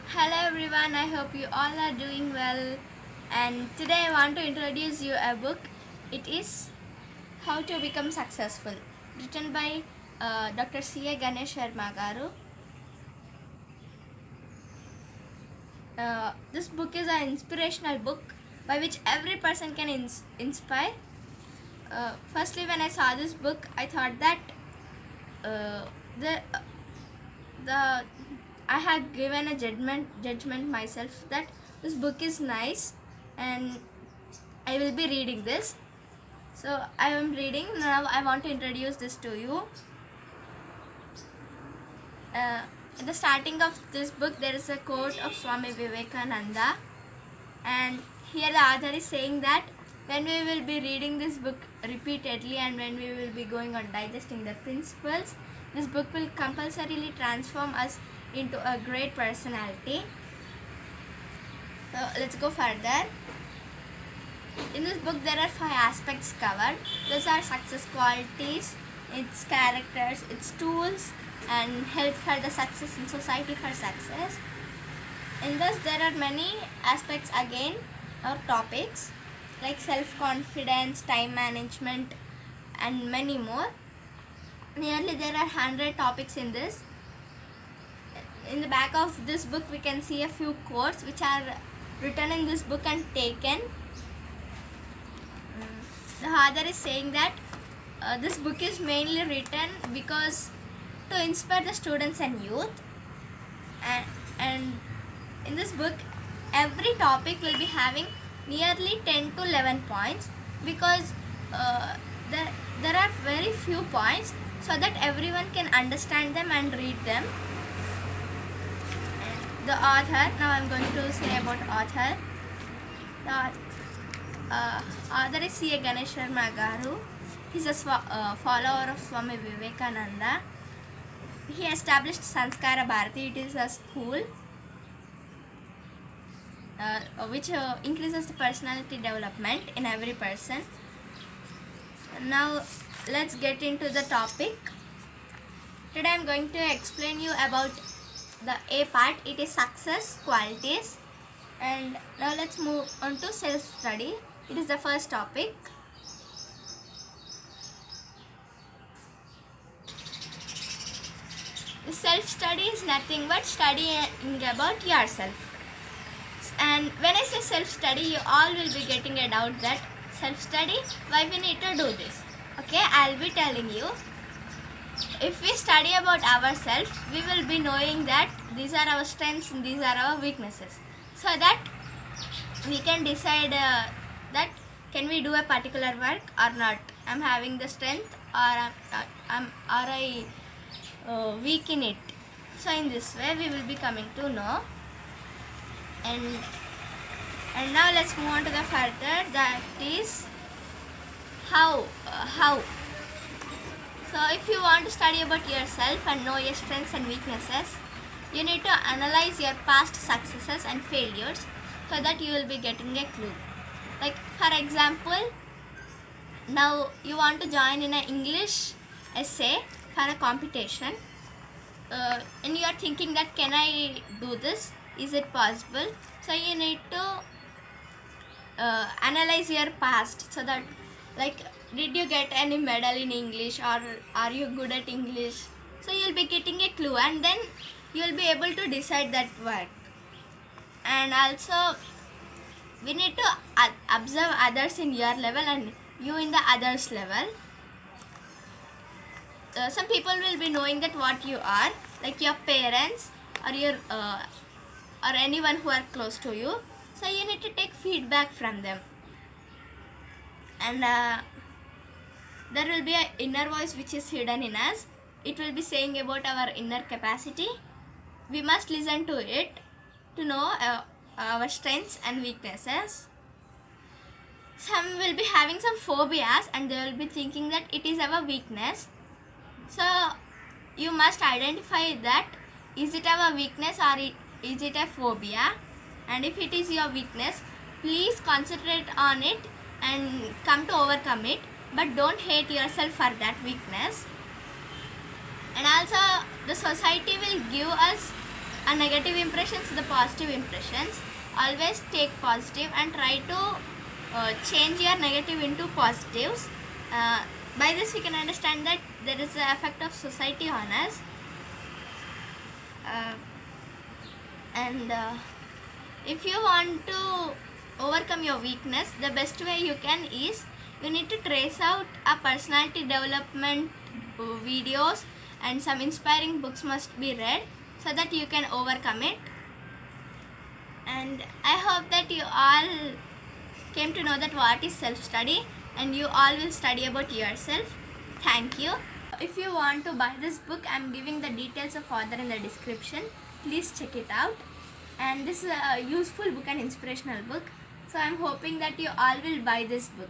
Hello everyone, I hope you all are doing well. And today I want to introduce you a book. It is How to Become Successful, written by Dr. C.A. Ganesh Sharma Garu. This book is an inspirational book by which every person can inspire. Firstly, when I saw this book, I thought that uh, the the I had given a judgment myself that this book is nice and I will be reading this. So I am reading now. I want to introduce this to you. At the starting of this book, there is a quote of Swami Vivekananda, and here the author is saying that when we will be reading this book repeatedly and when we will be going on digesting the principles, this book will compulsorily transform us into a great personality. So let's go further. In this book there are 5 aspects covered. Those are success qualities, its characters, its tools, and help for the success in society for success. In this there are many aspects again or topics like self-confidence, time management, and many more. Nearly there are 100 topics in this. In the back of this book we can see a few quotes which are written in this book and taken. The author is saying that this book is mainly written because to inspire the students and youth, and in this book every topic will be having nearly 10 to 11 points because there are very few points so that everyone can understand them and read them. The author, now I am going to say about author. The author is C.A. Ganesh Sharma Garu. He is a follower of Swami Vivekananda. He established Sanskara Bharati. It is a school which increases the personality development in every person. Now let's get into the topic. Today I am going to explain you about the A part. It is success qualities. And now let's move on to self-study. It is the first topic. Self-study is nothing but studying about yourself. And when I say self-study, you all will be getting a doubt that self-study, why we need to do this. Okay, I'll be telling you. If we study about ourselves, we will be knowing that these are our strengths and these are our weaknesses, so that we can decide that can we do a particular work or not. I'm having the strength or I weak in it. So in this way we will be coming to know. And now let's move on to the further, that is how. So if you want to study about yourself and know your strengths and weaknesses, you need to analyze your past successes and failures so that you will be getting a clue. Like for example, now you want to join in an English essay for a competition, and you are thinking that can I do this? Is it possible? So you need to analyze your past, so that like did you get any medal in English or are you good at English? So you'll be getting a clue and then you'll be able to decide that work. And also we need to observe others in your level and you in the others level. Some people will be knowing that what you are, like your parents or your or anyone who are close to you. So you need to take feedback from them. And there will be an inner voice which is hidden in us. It will be saying about our inner capacity. We must listen to it to know our strengths and weaknesses. Some will be having some phobias and they will be thinking that it is our weakness. So you must identify that is it our weakness or is it a phobia, and if it is your weakness, please concentrate on it and come to overcome it, but don't hate yourself for that weakness. And also the society will give us a negative impressions, the positive impressions. Always take positive and try to change your negative into positives. By this we can understand that there is the effect of society on us. And if you want to overcome your weakness, the best way you can is you need to trace out a personality development videos, and some inspiring books must be read so that you can overcome it. And I hope that you all came to know that what is self-study, and you all will study about yourself. Thank you. If you want to buy this book, I am giving the details of author in the description. Please check it out. And this is a useful book and inspirational book. So I am hoping that you all will buy this book.